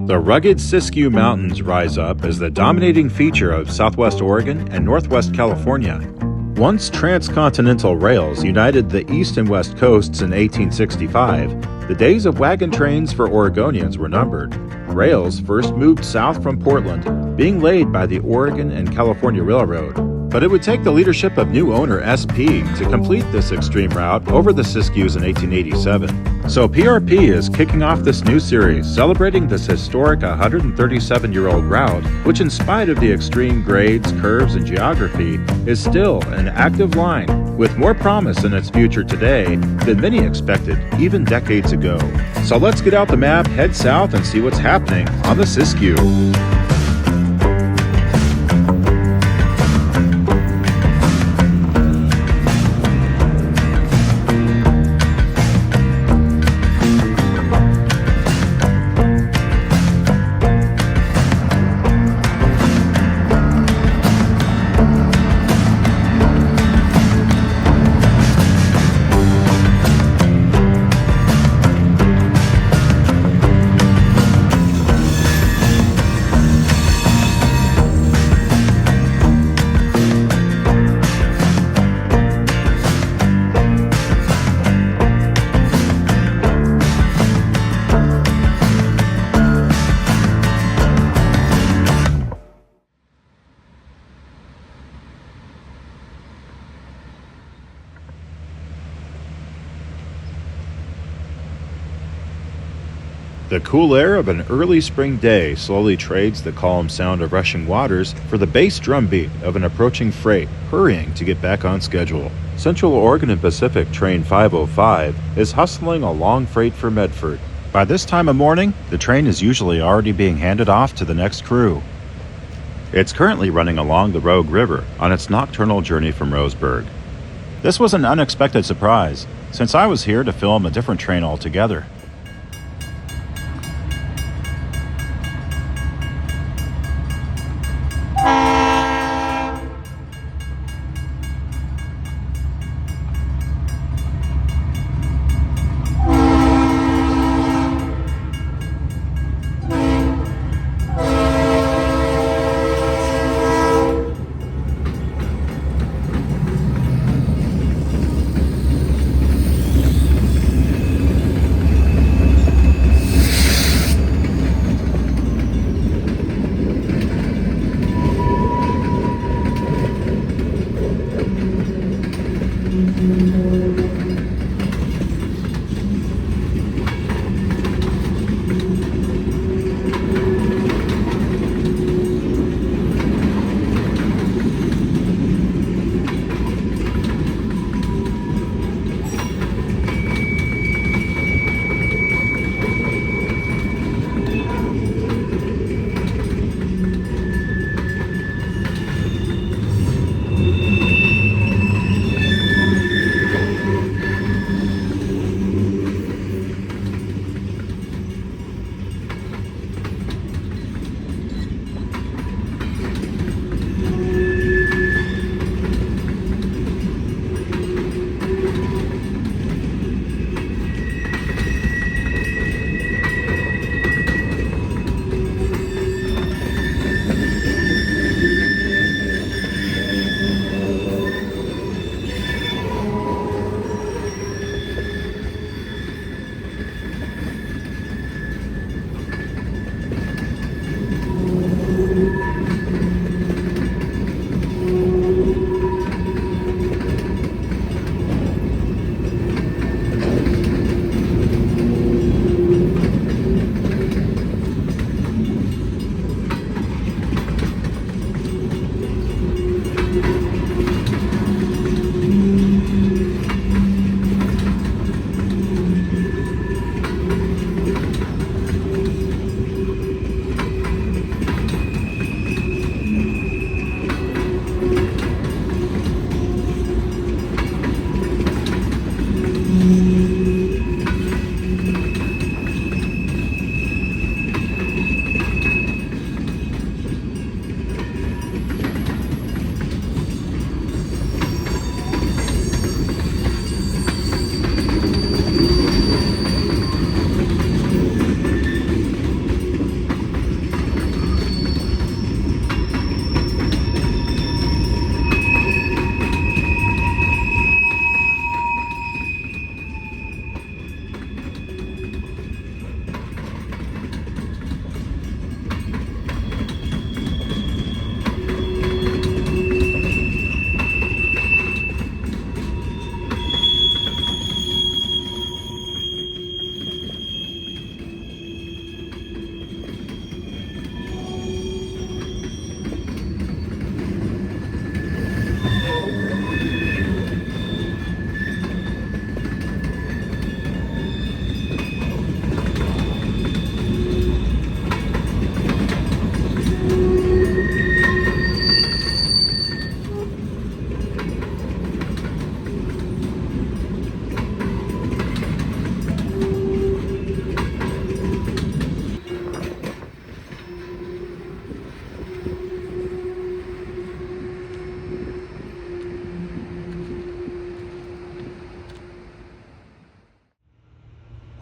The rugged Siskiyou Mountains rise up as the dominating feature of southwest Oregon and northwest California. Once transcontinental rails united the east and west coasts in 1865, the days of wagon trains for Oregonians were numbered. Rails first moved south from Portland, being laid by the Oregon and California Railroad. But it would take the leadership of new owner SP to complete this extreme route over the Siskiyous in 1887. So PRP is kicking off this new series celebrating this historic 137-year-old route, which in spite of the extreme grades, curves, and geography, is still an active line with more promise in its future today than many expected even decades ago. So let's get out the map, head south, and see what's happening on the Siskiyou. The cool air of an early spring day slowly trades the calm sound of rushing waters for the bass drumbeat of an approaching freight hurrying to get back on schedule. Central Oregon and Pacific Train 505 is hustling a long freight for Medford. By this time of morning, the train is usually already being handed off to the next crew. It's currently running along the Rogue River on its nocturnal journey from Roseburg. This was an unexpected surprise, since I was here to film a different train altogether.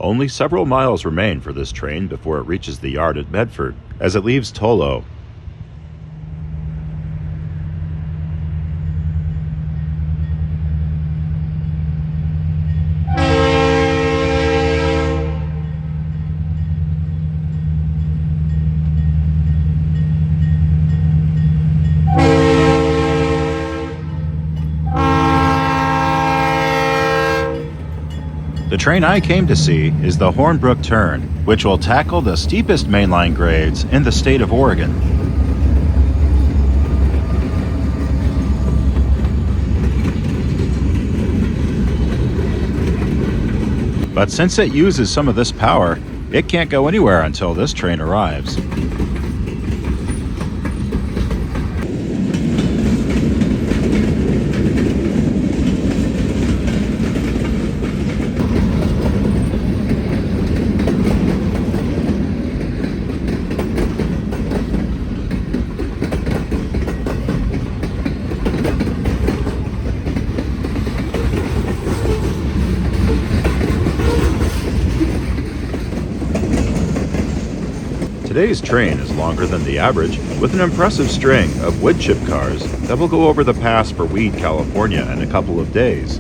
Only several miles remain for this train before it reaches the yard at Medford, as it leaves Tolo. The train I came to see is the Hornbrook turn, which will tackle the steepest mainline grades in the state of Oregon. But since it uses some of this power, it can't go anywhere until this train arrives. Today's train is longer than the average, with an impressive string of wood chip cars that will go over the pass for Weed, California in a couple of days.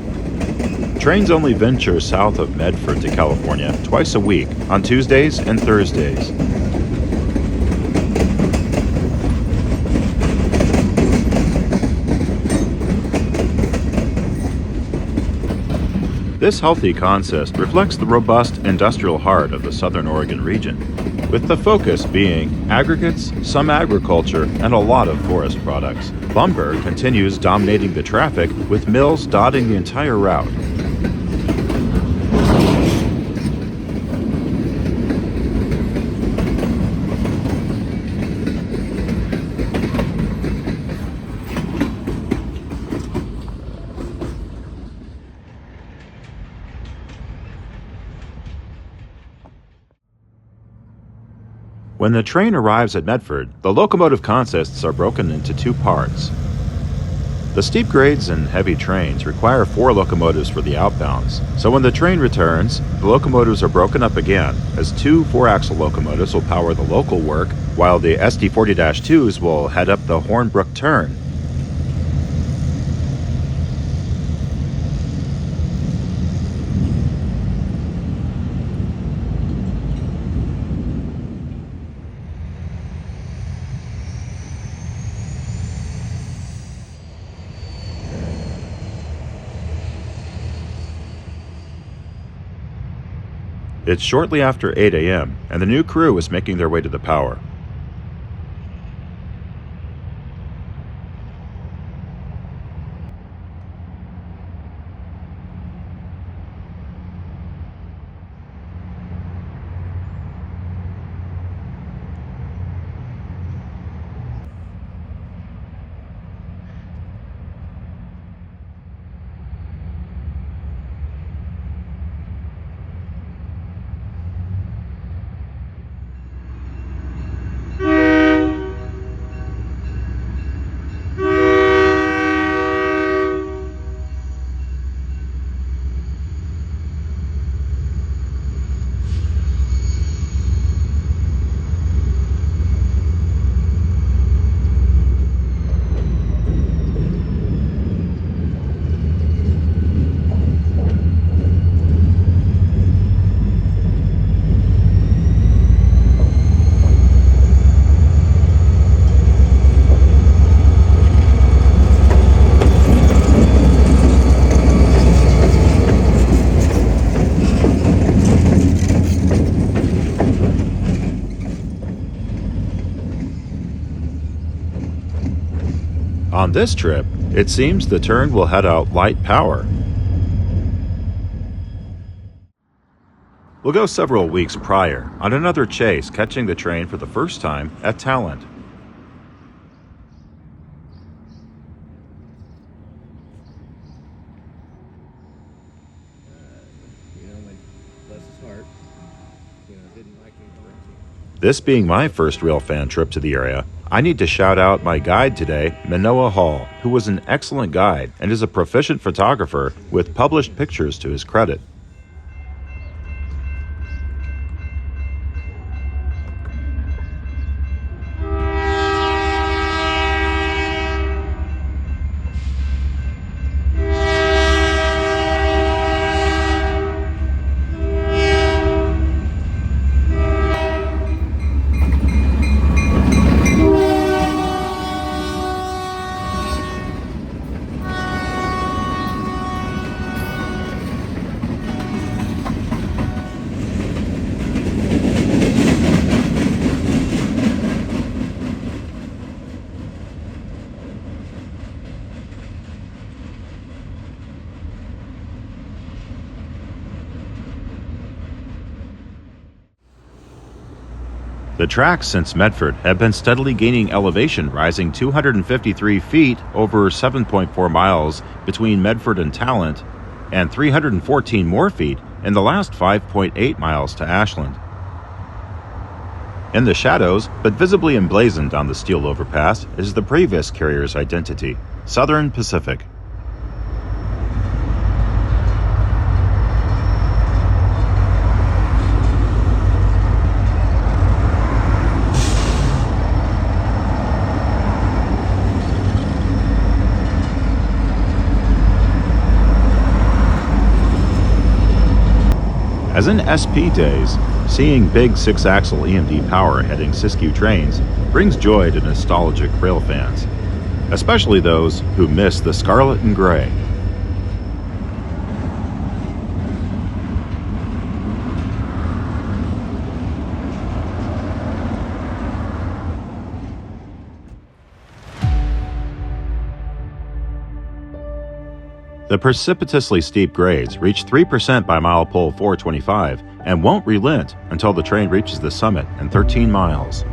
Trains only venture south of Medford to California twice a week, on Tuesdays and Thursdays. This healthy consist reflects the robust industrial heart of the Southern Oregon region, with the focus being aggregates, some agriculture, and a lot of forest products. Lumber continues dominating the traffic, with mills dotting the entire route. When the train arrives at Medford, the locomotive consists are broken into two parts. The steep grades and heavy trains require 4 locomotives for the outbounds, so when the train returns, the locomotives are broken up again, as 2 4-axle locomotives will power the local work, while the SD40-2s will head up the Hornbrook turn. It's shortly after 8 a.m., and the new crew is making their way to the power. On this trip, it seems the turn will head out light power. We'll go several weeks prior on another chase, catching the train for the first time at Talent. This being my first rail fan trip to the area, I need to shout out my guide today, Manoa Hall, who was an excellent guide and is a proficient photographer with published pictures to his credit. The tracks since Medford have been steadily gaining elevation, rising 253 feet over 7.4 miles between Medford and Talent, and 314 more feet in the last 5.8 miles to Ashland. In the shadows, but visibly emblazoned on the steel overpass, is the previous carrier's identity, Southern Pacific. As in SP days, seeing big 6-axle EMD power heading Siskiyou trains brings joy to nostalgic rail fans, especially those who miss the scarlet and gray. The precipitously steep grades reach 3% by mile pole 425 and won't relent until the train reaches the summit in 13 miles.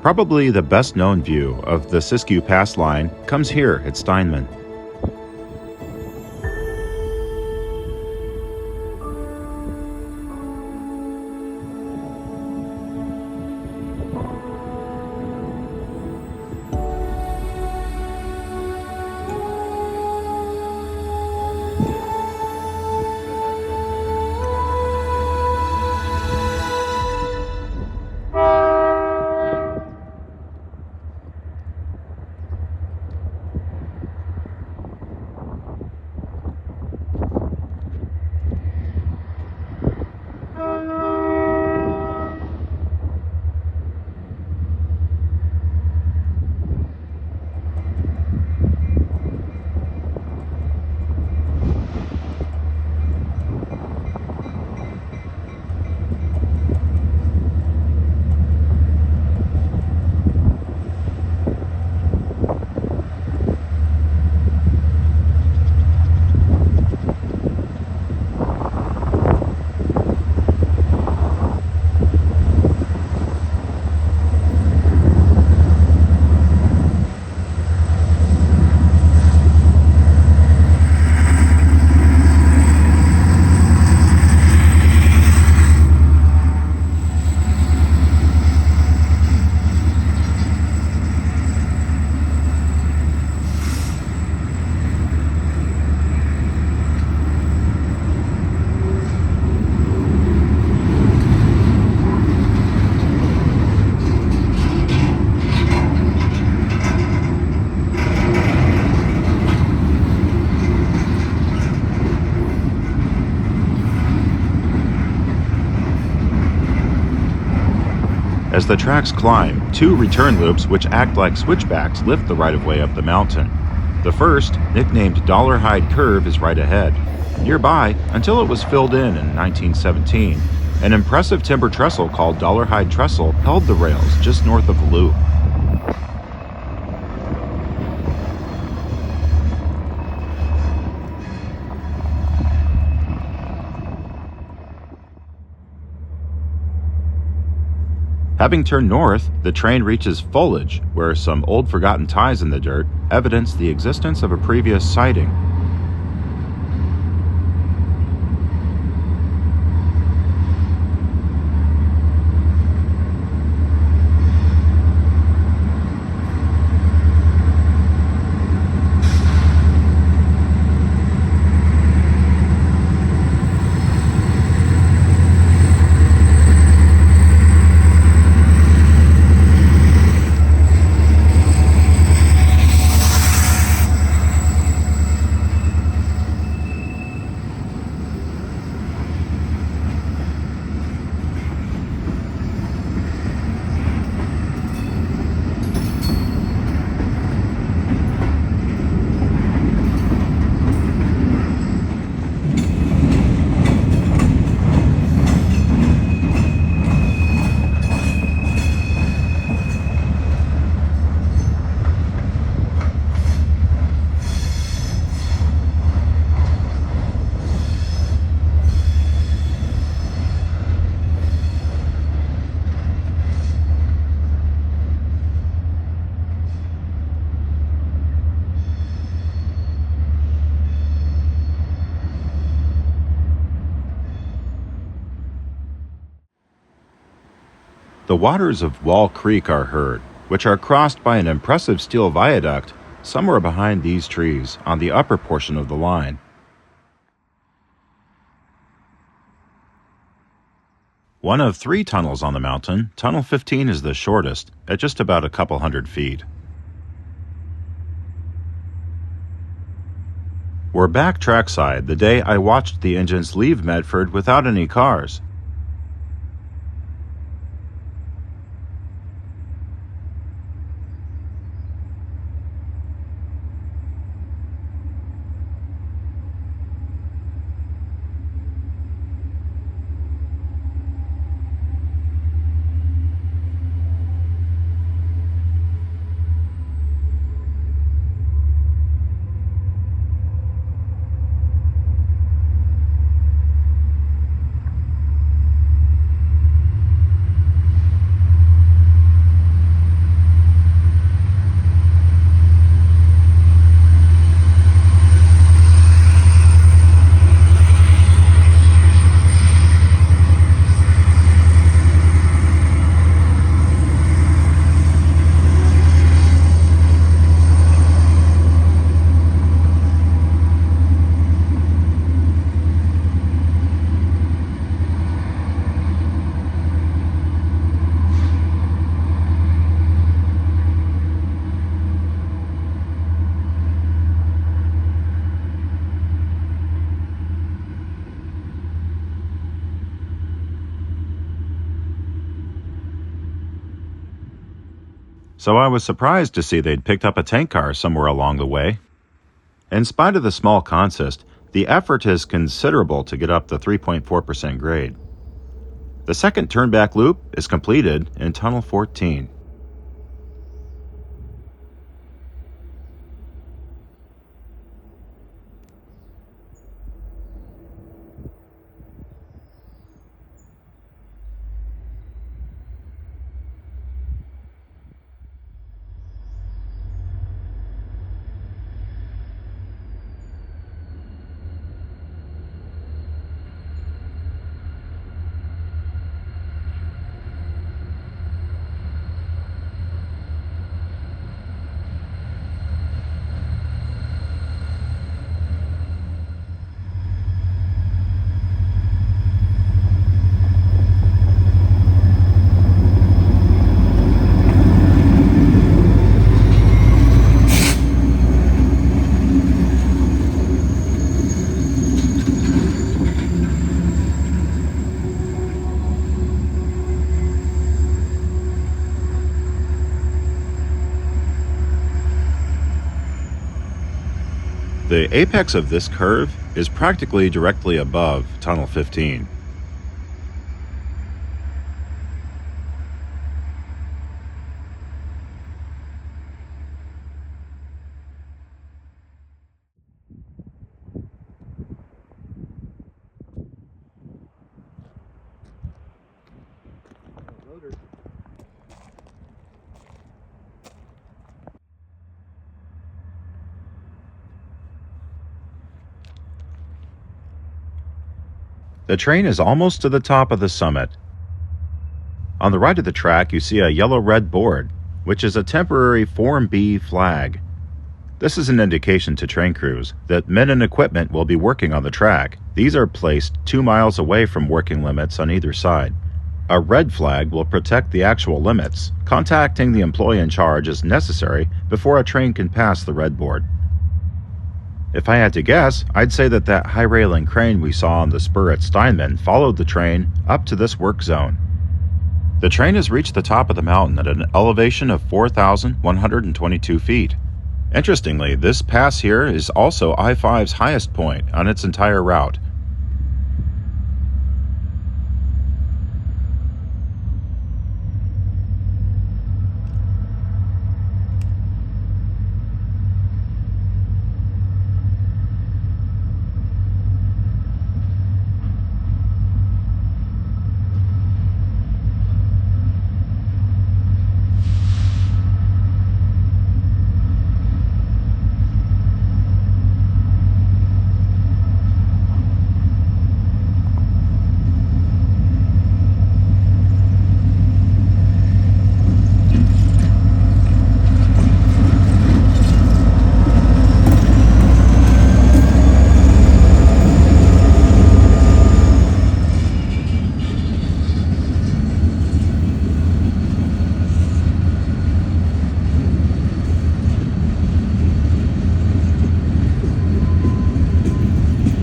Probably the best-known view of the Siskiyou Pass line comes here at Steinman. As the tracks climb, two return loops which act like switchbacks lift the right-of-way up the mountain. The first, nicknamed Dollarhide Curve, is right ahead. Nearby, until it was filled in 1917, an impressive timber trestle called Dollarhide Trestle held the rails just north of the loop. Having turned north, the train reaches foliage, where some old forgotten ties in the dirt evidence the existence of a previous sighting. The waters of Wall Creek are heard, which are crossed by an impressive steel viaduct somewhere behind these trees on the upper portion of the line. One of 3 tunnels on the mountain, Tunnel 15 is the shortest, at just about a couple hundred feet. We're back trackside the day I watched the engines leave Medford without any cars. So I was surprised to see they'd picked up a tank car somewhere along the way. In spite of the small consist, the effort is considerable to get up the 3.4% grade. The second turnback loop is completed in Tunnel 14. The apex of this curve is practically directly above Tunnel 15. The train is almost to the top of the summit. On the right of the track, you see a yellow-red board, which is a temporary Form B flag. This is an indication to train crews that men and equipment will be working on the track. These are placed 2 miles away from working limits on either side. A red flag will protect the actual limits. Contacting the employee in charge is necessary before a train can pass the red board. If I had to guess, I'd say that high railing crane we saw on the spur at Steinman followed the train up to this work zone. The train has reached the top of the mountain at an elevation of 4,122 feet. Interestingly, this pass here is also I-5's highest point on its entire route.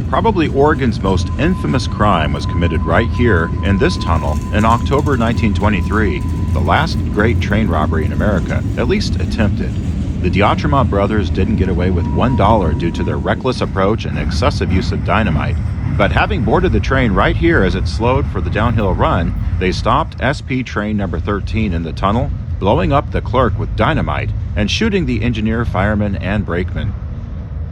Probably Oregon's most infamous crime was committed right here in this tunnel in October 1923, the last great train robbery in America, at least attempted. The D'Entremont brothers didn't get away with $1 due to their reckless approach and excessive use of dynamite. But having boarded the train right here as it slowed for the downhill run, they stopped SP train number 13 in the tunnel, blowing up the clerk with dynamite and shooting the engineer, fireman, and brakeman.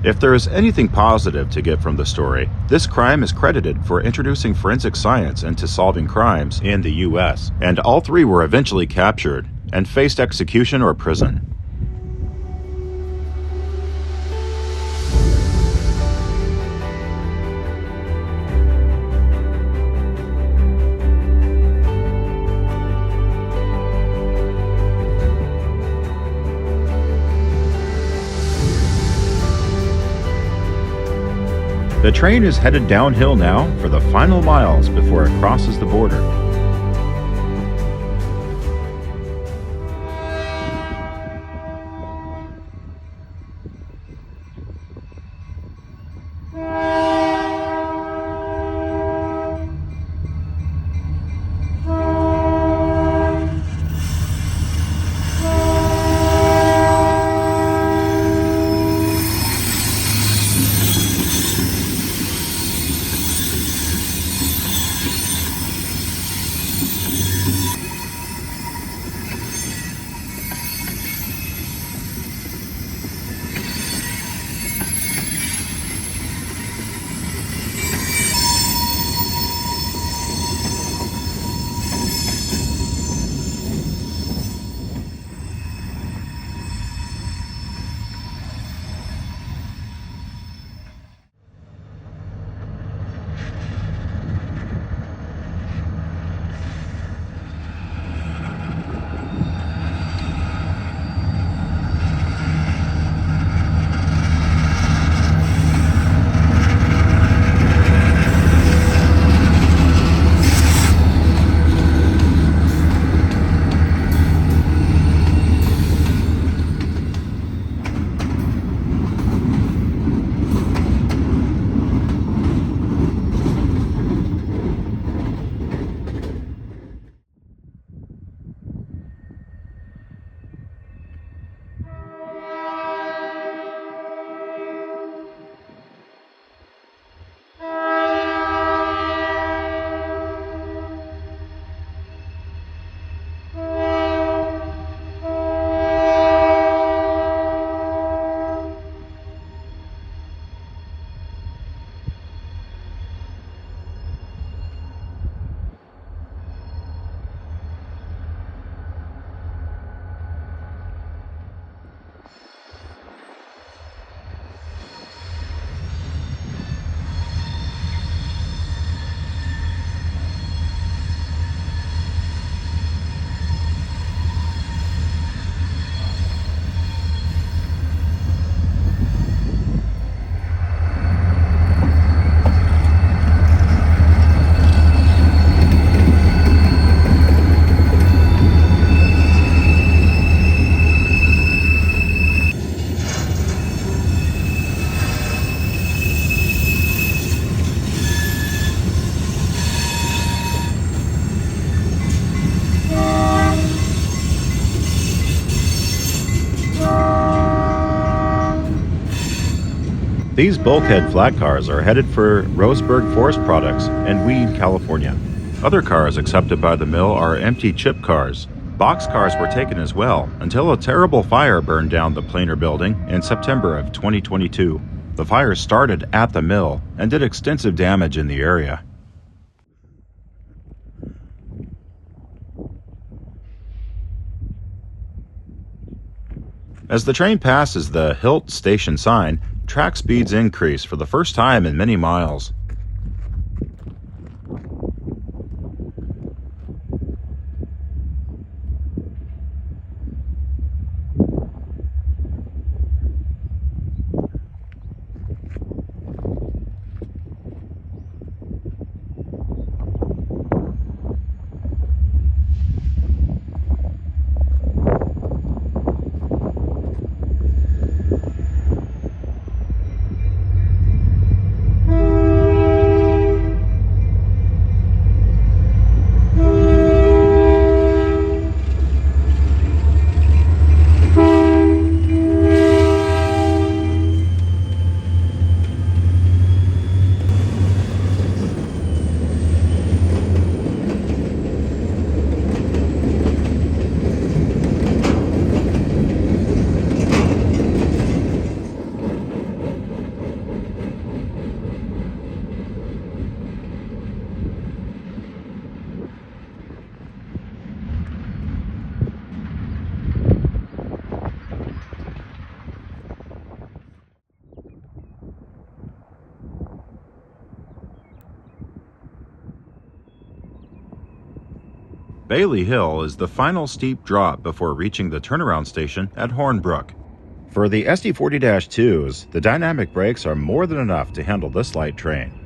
If there is anything positive to get from the story, this crime is credited for introducing forensic science into solving crimes in the U.S., and all three were eventually captured and faced execution or prison. The train is headed downhill now for the final miles before it crosses the border. These bulkhead flat cars are headed for Roseburg Forest Products in Weed, California. Other cars accepted by the mill are empty chip cars. Box cars were taken as well until a terrible fire burned down the planer building in September of 2022. The fire started at the mill and did extensive damage in the area. As the train passes the Hilt station sign, track speeds increase for the first time in many miles. Bailey Hill is the final steep drop before reaching the turnaround station at Hornbrook. For the SD40-2s, the dynamic brakes are more than enough to handle this light train.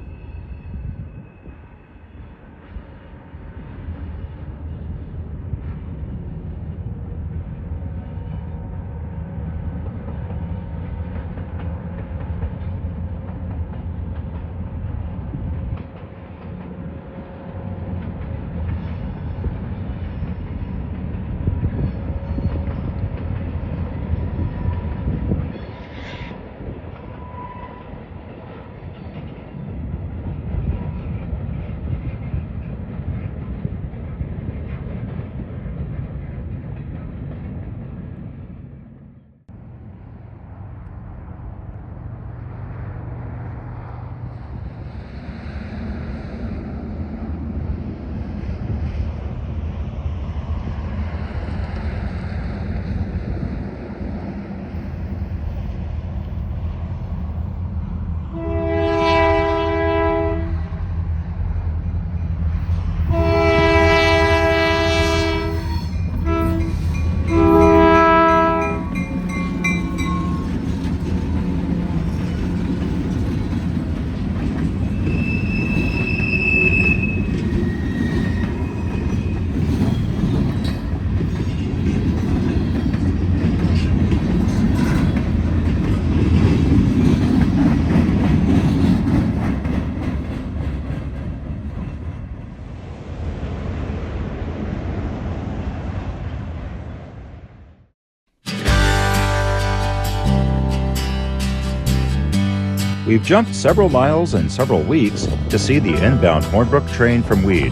We've jumped several miles and several weeks to see the inbound Hornbrook train from Weed.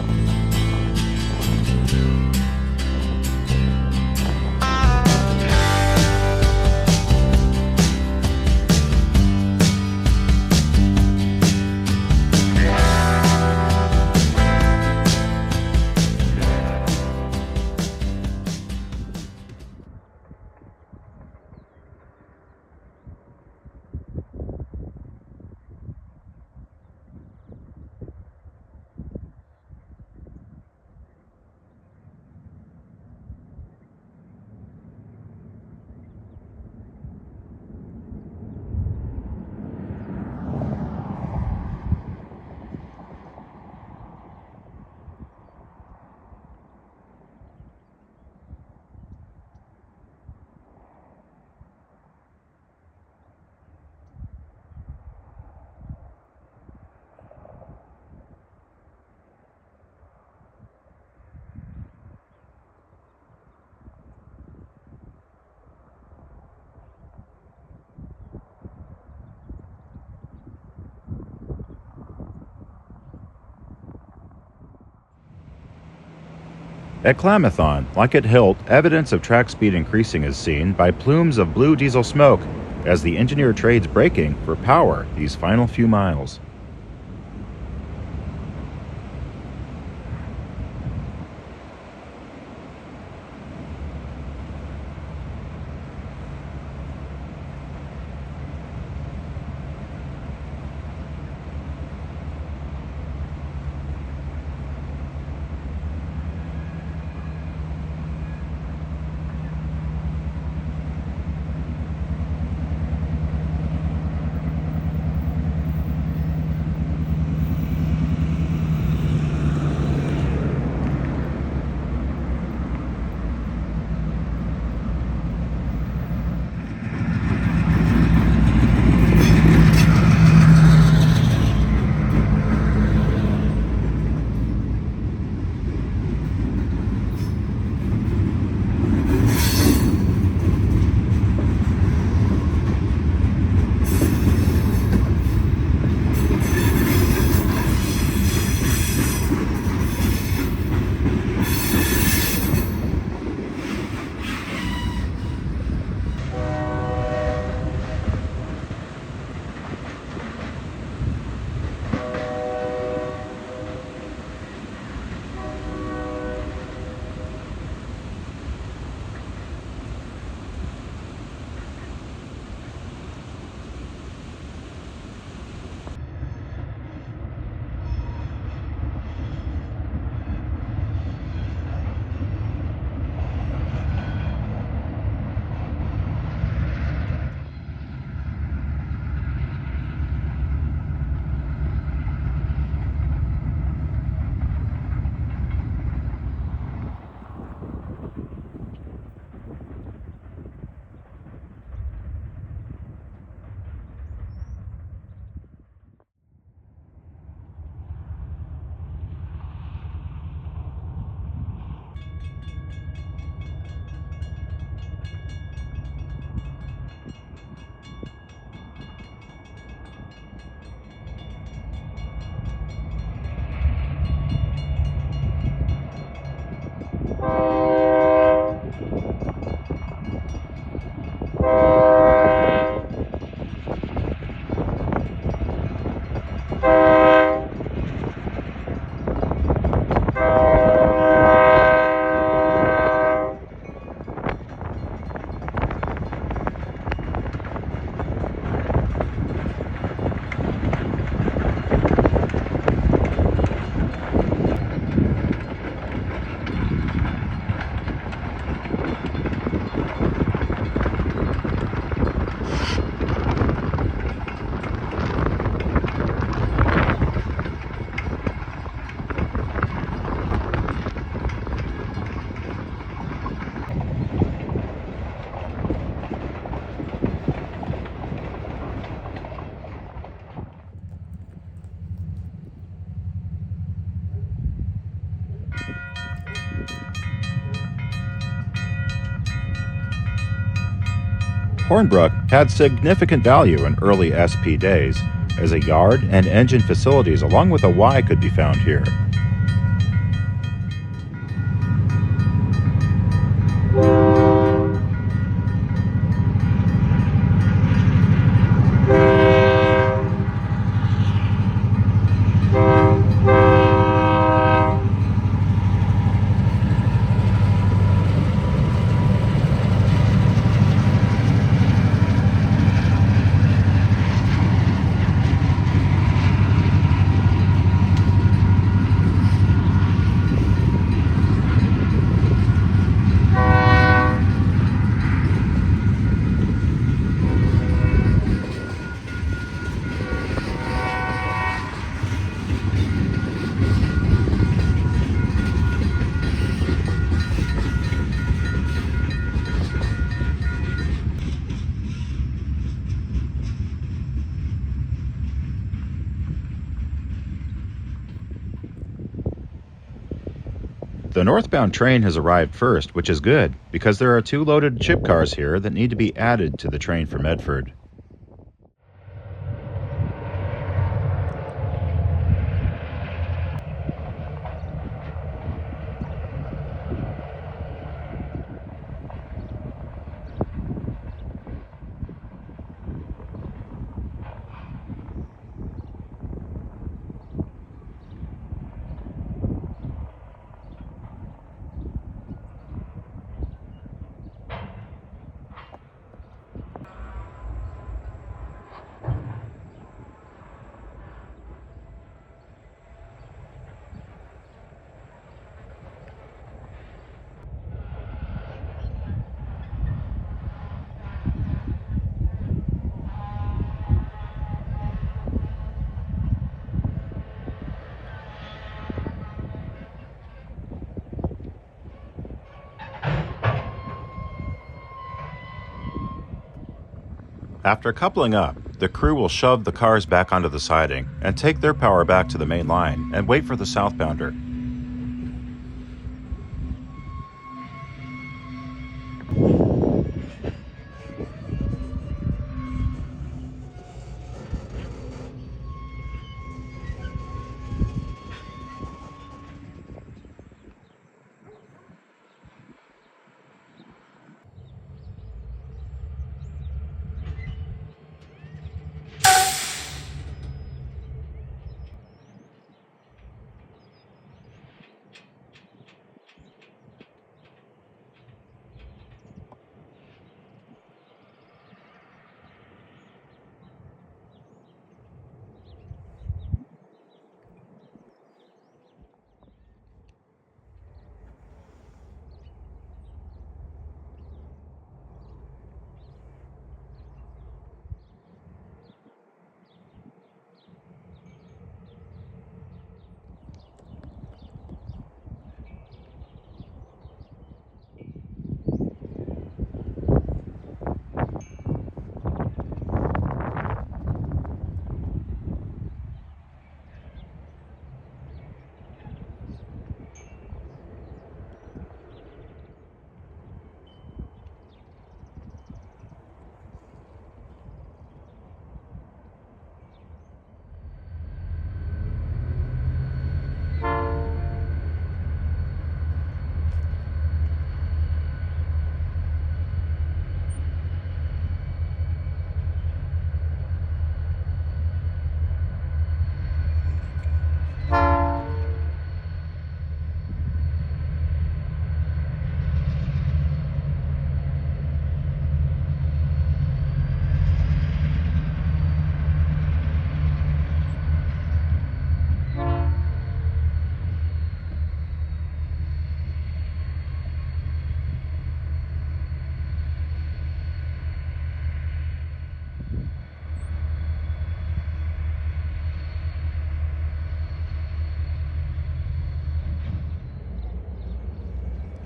At Klamathon, like at Hilt, evidence of track speed increasing is seen by plumes of blue diesel smoke as the engineer trades braking for power these final few miles. Hornbrook had significant value in early SP days, as a yard and engine facilities along with a Y could be found here. The northbound train has arrived first, which is good, because there are 2 loaded chip cars here that need to be added to the train for Medford. After coupling up, the crew will shove the cars back onto the siding and take their power back to the main line and wait for the southbounder.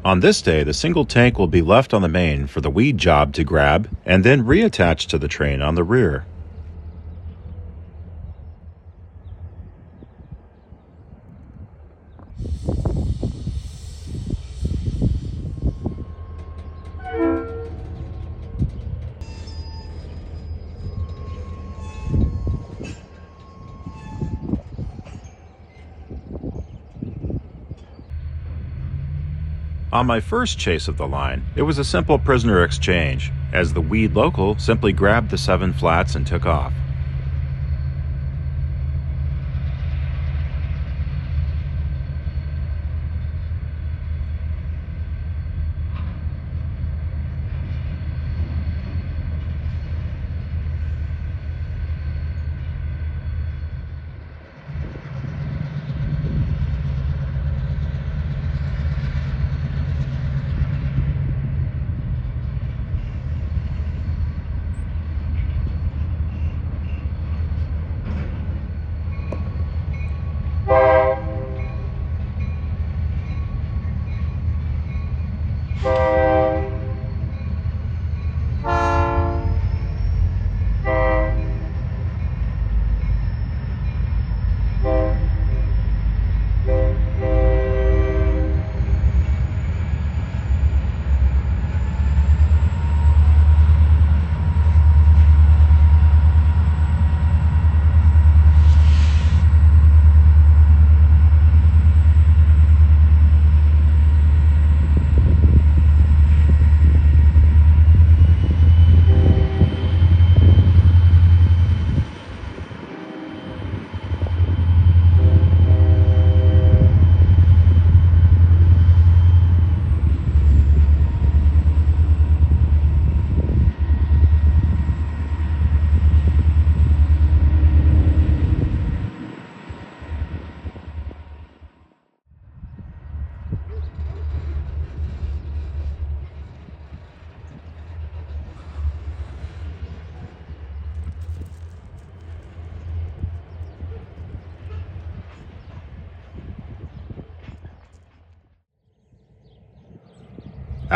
On this day, the single tank will be left on the main for the weed job to grab and then reattach to the train on the rear. On my first chase of the line, it was a simple prisoner exchange, as the weed local simply grabbed the 7 flats and took off.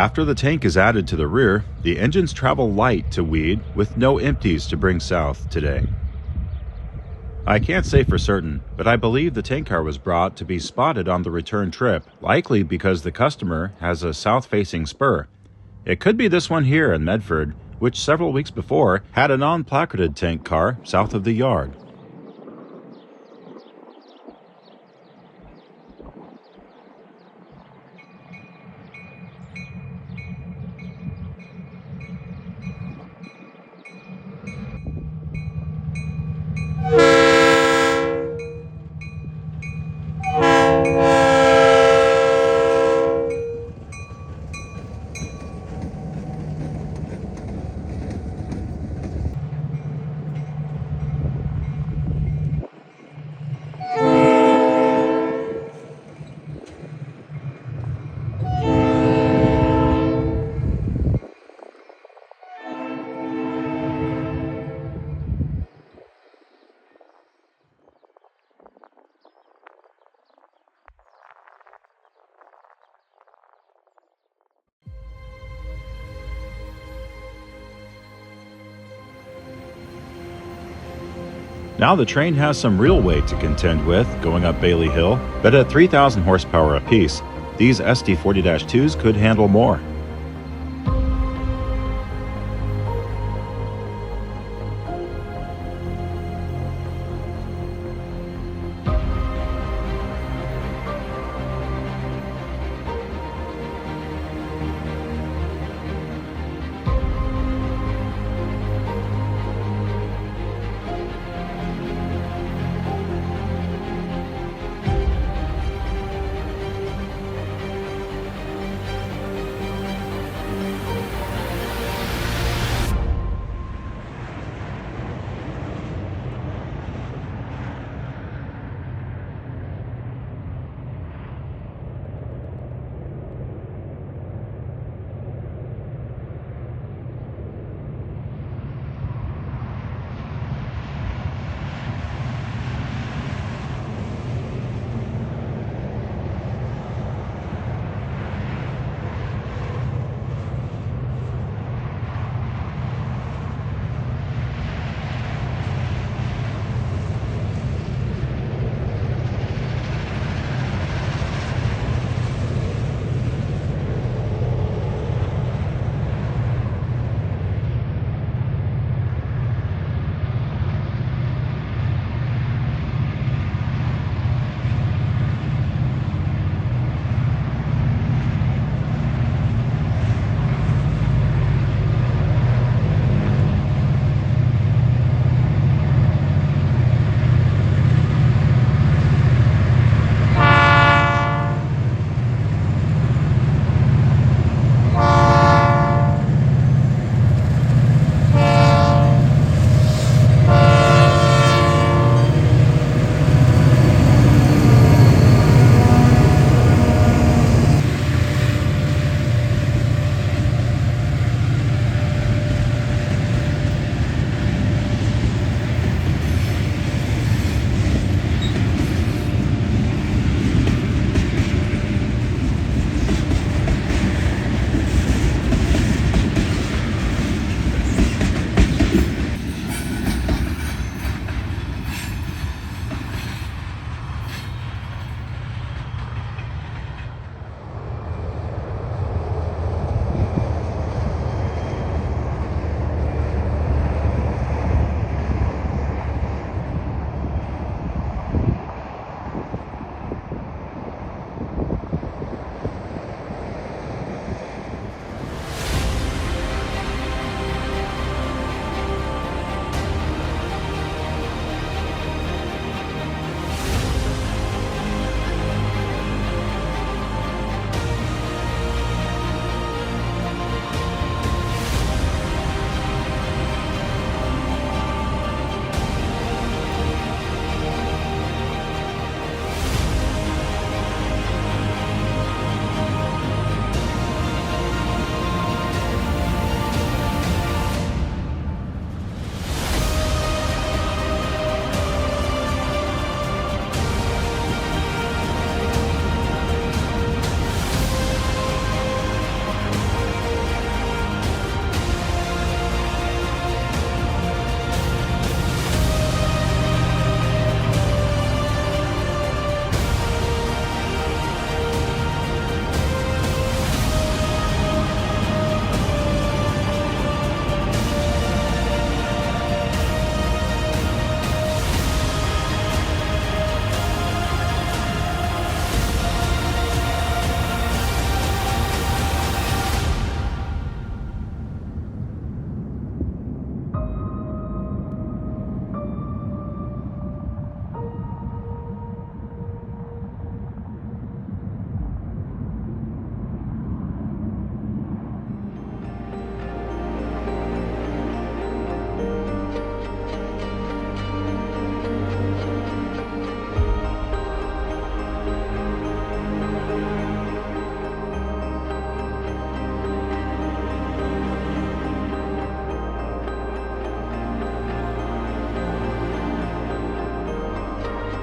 After the tank is added to the rear, the engines travel light to Weed with no empties to bring south today. I can't say for certain, but I believe the tank car was brought to be spotted on the return trip, likely because the customer has a south-facing spur. It could be this one here in Medford, which several weeks before had a non-placarded tank car south of the yard. Now the train has some real weight to contend with going up Bailey Hill, but at 3,000 horsepower apiece, these SD40-2s could handle more.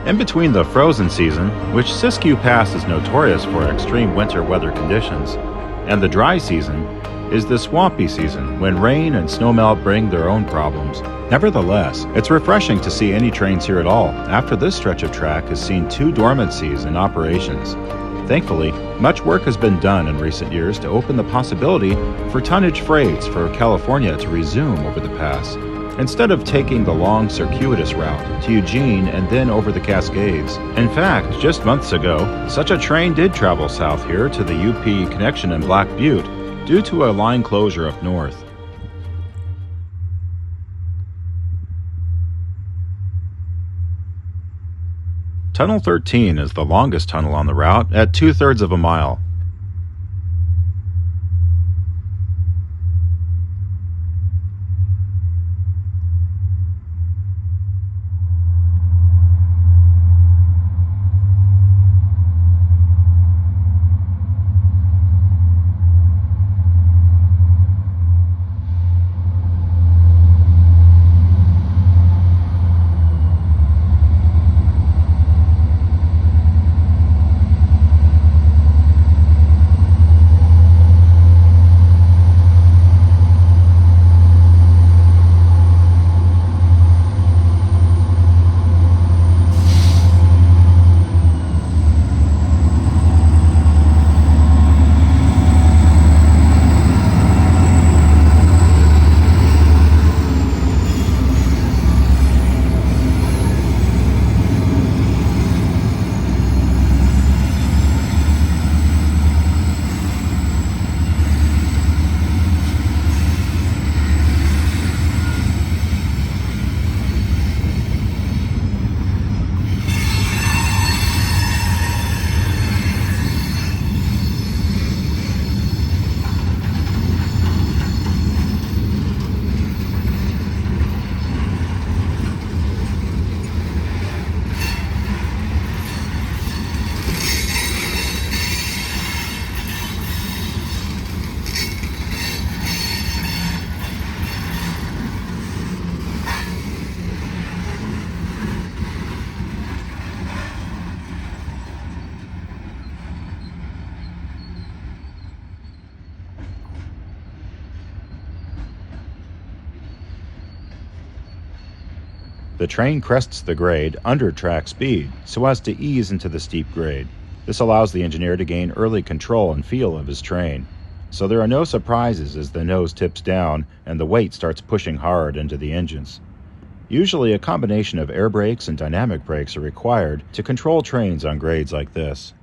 In between the frozen season, which Siskiyou Pass is notorious for extreme winter weather conditions, and the dry season, is the swampy season when rain and snowmelt bring their own problems. Nevertheless, it's refreshing to see any trains here at all after this stretch of track has seen 2 dormancies in operations. Thankfully, much work has been done in recent years to open the possibility for tonnage freights for California to resume over the pass, instead of taking the long circuitous route to Eugene and then over the Cascades. In fact, just months ago, such a train did travel south here to the UP connection in Black Butte due to a line closure up north. Tunnel 13 is the longest tunnel on the route at 2/3 of a mile. The train crests the grade under track speed so as to ease into the steep grade. This allows the engineer to gain early control and feel of his train, so there are no surprises as the nose tips down and the weight starts pushing hard into the engines. Usually a combination of air brakes and dynamic brakes are required to control trains on grades like this.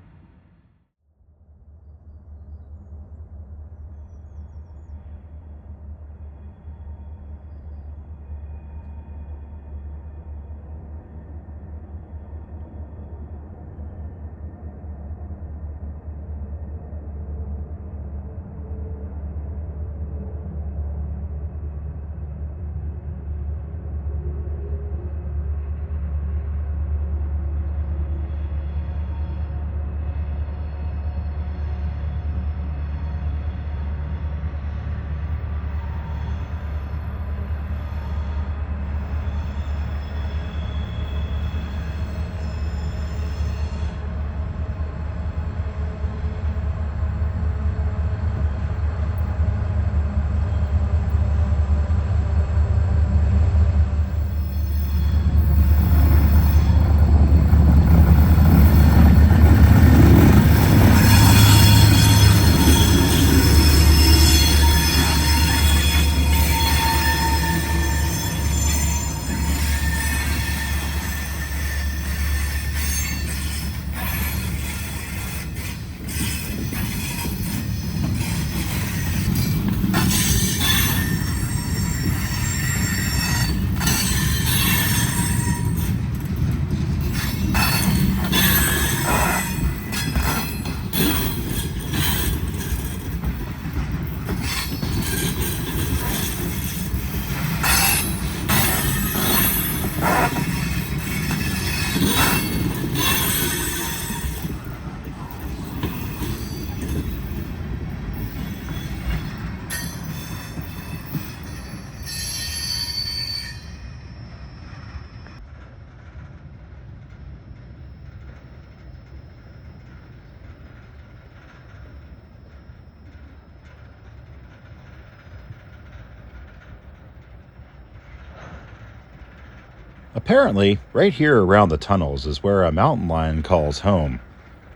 Apparently, right here around the tunnels is where a mountain lion calls home.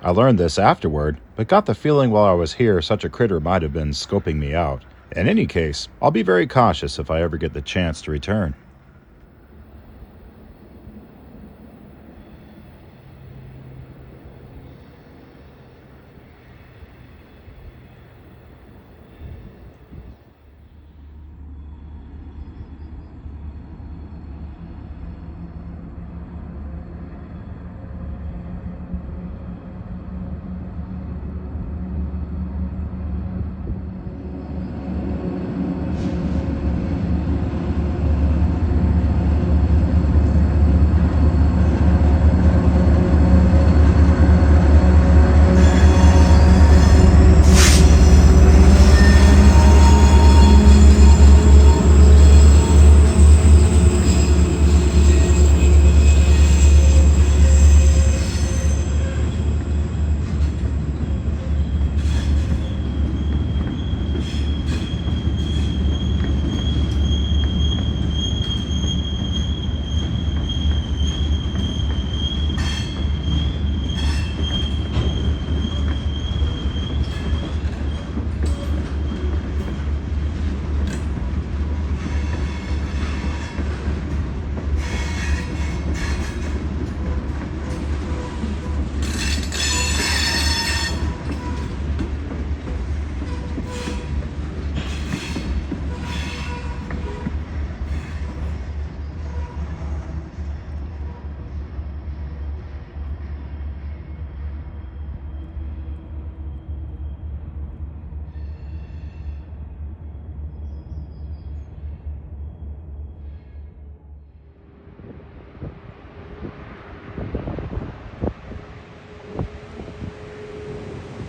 I learned this afterward, but got the feeling while I was here such a critter might have been scoping me out. In any case, I'll be very cautious if I ever get the chance to return.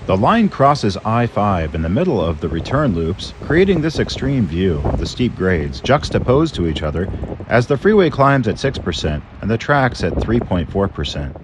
The line crosses I-5 in the middle of the return loops, creating this extreme view of the steep grades juxtaposed to each other as the freeway climbs at 6% and the tracks at 3.4%.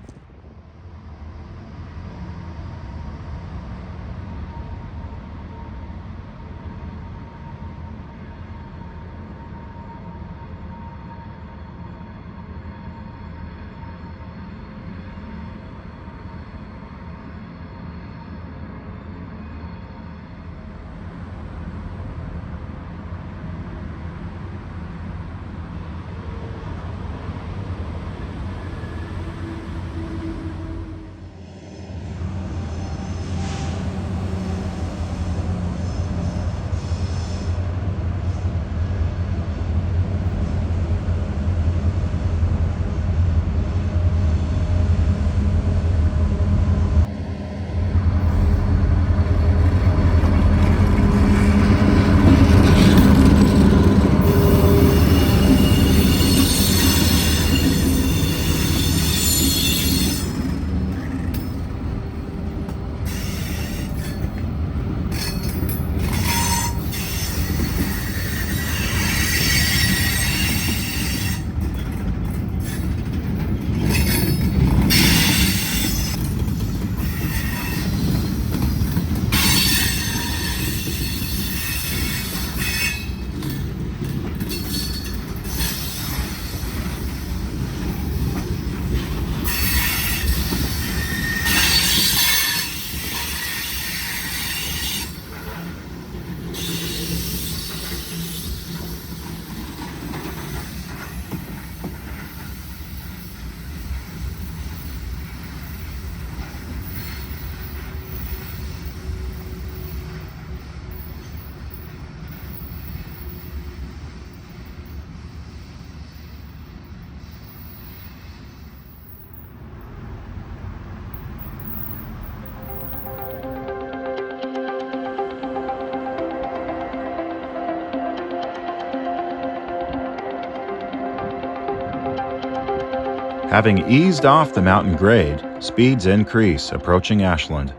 Having eased off the mountain grade, speeds increase approaching Ashland.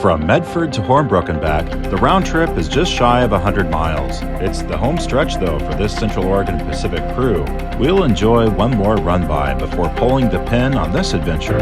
From Medford to Hornbrook and back, the round trip is just shy of 100 miles. It's the home stretch, though, for this Central Oregon Pacific crew. We'll enjoy one more run-by before pulling the pin on this adventure.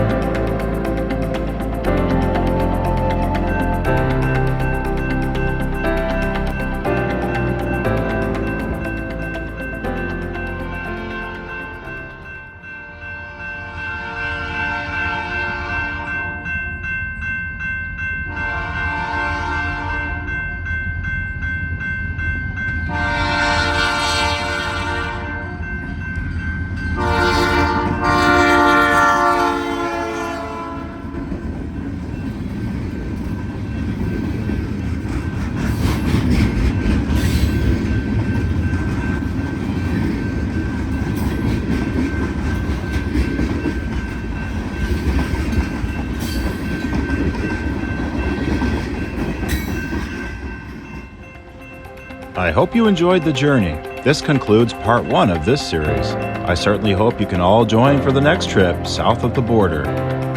I hope you enjoyed the journey. This concludes part 1 of this series. I certainly hope you can all join for the next trip south of the border.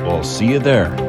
We'll see you there.